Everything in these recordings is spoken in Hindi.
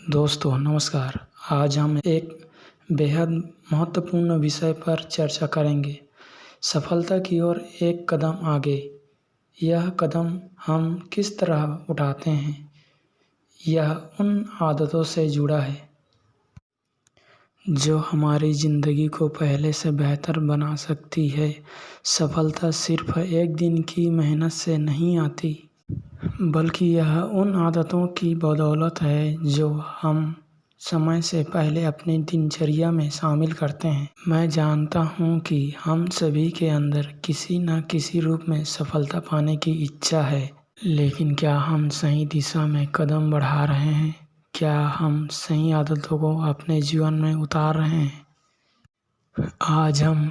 दोस्तों नमस्कार। आज हम एक बेहद महत्वपूर्ण विषय पर चर्चा करेंगे, सफलता की ओर एक कदम आगे। यह कदम हम किस तरह उठाते हैं, यह उन आदतों से जुड़ा है जो हमारी ज़िंदगी को पहले से बेहतर बना सकती है। सफलता सिर्फ एक दिन की मेहनत से नहीं आती, बल्कि यह उन आदतों की बदौलत है जो हम समय से पहले अपनी दिनचर्या में शामिल करते हैं। मैं जानता हूँ कि हम सभी के अंदर किसी न किसी रूप में सफलता पाने की इच्छा है, लेकिन क्या हम सही दिशा में कदम बढ़ा रहे हैं? क्या हम सही आदतों को अपने जीवन में उतार रहे हैं? आज हम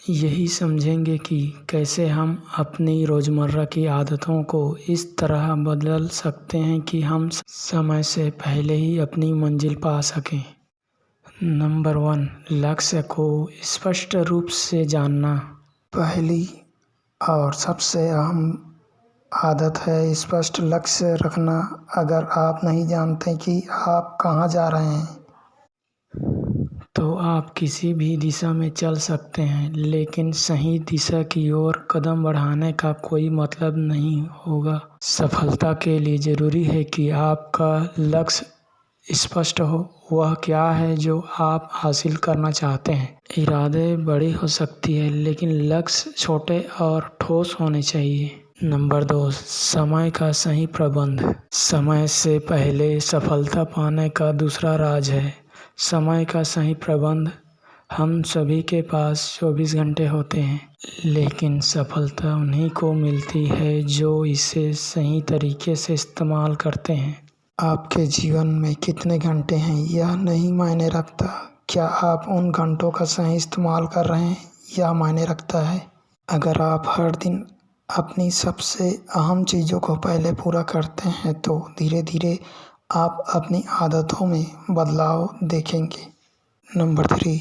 यही समझेंगे कि कैसे हम अपनी रोज़मर्रा की आदतों को इस तरह बदल सकते हैं कि हम समय से पहले ही अपनी मंजिल पा सकें। नंबर 1, लक्ष्य को स्पष्ट रूप से जानना। पहली और सबसे अहम आदत है स्पष्ट लक्ष्य रखना। अगर आप नहीं जानते कि आप कहाँ जा रहे हैं, तो आप किसी भी दिशा में चल सकते हैं, लेकिन सही दिशा की ओर कदम बढ़ाने का कोई मतलब नहीं होगा। सफलता के लिए ज़रूरी है कि आपका लक्ष्य स्पष्ट हो। वह क्या है जो आप हासिल करना चाहते हैं। इरादे बड़ी हो सकती है, लेकिन लक्ष्य छोटे और ठोस होने चाहिए। नंबर 2, समय का सही प्रबंध। समय से पहले सफलता पाने का दूसरा राज है समय का सही प्रबंध। हम सभी के पास 24 घंटे होते हैं, लेकिन सफलता उन्हीं को मिलती है जो इसे सही तरीके से इस्तेमाल करते हैं। आपके जीवन में कितने घंटे हैं यह नहीं मायने रखता, क्या आप उन घंटों का सही इस्तेमाल कर रहे हैं यह मायने रखता है। अगर आप हर दिन अपनी सबसे अहम चीज़ों को पहले पूरा करते हैं तो धीरे धीरे आप अपनी आदतों में बदलाव देखेंगे। नंबर 3,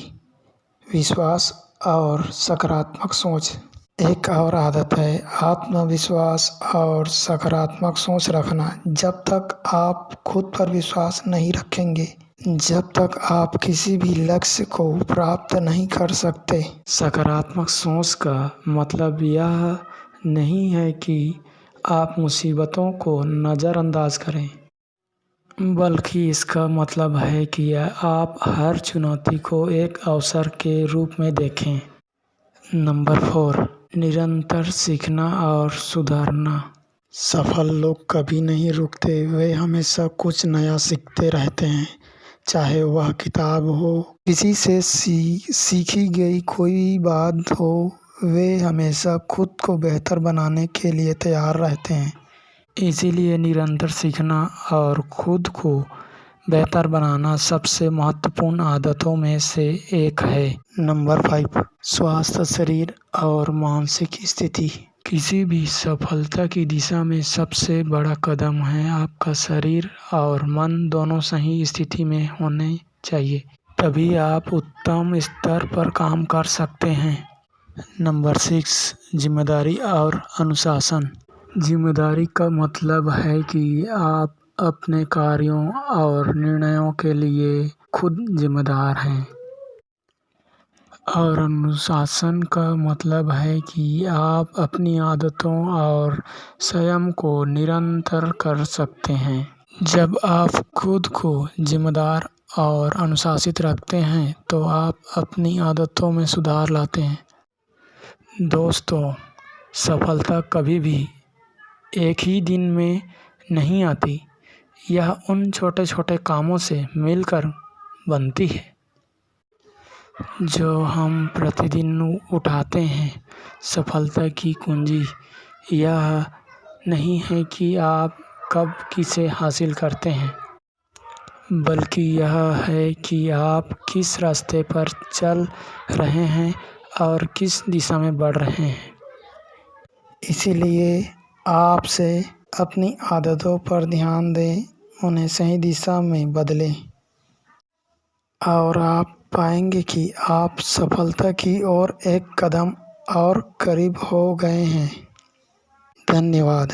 विश्वास और सकारात्मक सोच। एक और आदत है आत्मविश्वास और सकारात्मक सोच रखना। जब तक आप खुद पर विश्वास नहीं रखेंगे, जब तक आप किसी भी लक्ष्य को प्राप्त नहीं कर सकते। सकारात्मक सोच का मतलब यह नहीं है कि आप मुसीबतों को नज़रअंदाज करें, बल्कि इसका मतलब है कि आप हर चुनौती को एक अवसर के रूप में देखें। नंबर 4, निरंतर सीखना और सुधारना। सफल लोग कभी नहीं रुकते, वे हमेशा कुछ नया सीखते रहते हैं। चाहे वह किताब हो, किसी से सीखी गई कोई बात हो, वे हमेशा खुद को बेहतर बनाने के लिए तैयार रहते हैं। इसीलिए निरंतर सीखना और खुद को बेहतर बनाना सबसे महत्वपूर्ण आदतों में से एक है। नंबर 5, स्वास्थ्य, शरीर और मानसिक स्थिति। किसी भी सफलता की दिशा में सबसे बड़ा कदम है आपका शरीर और मन दोनों सही स्थिति में होने चाहिए, तभी आप उत्तम स्तर पर काम कर सकते हैं। नंबर 6, जिम्मेदारी और अनुशासन। जिम्मेदारी का मतलब है कि आप अपने कार्यों और निर्णयों के लिए खुद जिम्मेदार हैं, और अनुशासन का मतलब है कि आप अपनी आदतों और संयम को निरंतर कर सकते हैं। जब आप खुद को जिम्मेदार और अनुशासित रखते हैं तो आप अपनी आदतों में सुधार लाते हैं। दोस्तों, सफलता कभी भी एक ही दिन में नहीं आती, यह उन छोटे छोटे कामों से मिलकर बनती है जो हम प्रतिदिन उठाते हैं। सफलता की कुंजी यह नहीं है कि आप कब किसे हासिल करते हैं, बल्कि यह है कि आप किस रास्ते पर चल रहे हैं और किस दिशा में बढ़ रहे हैं। इसीलिए आपसे अपनी आदतों पर ध्यान दें, उन्हें सही दिशा में बदलें, और आप पाएंगे कि आप सफलता की ओर एक कदम और करीब हो गए हैं। धन्यवाद।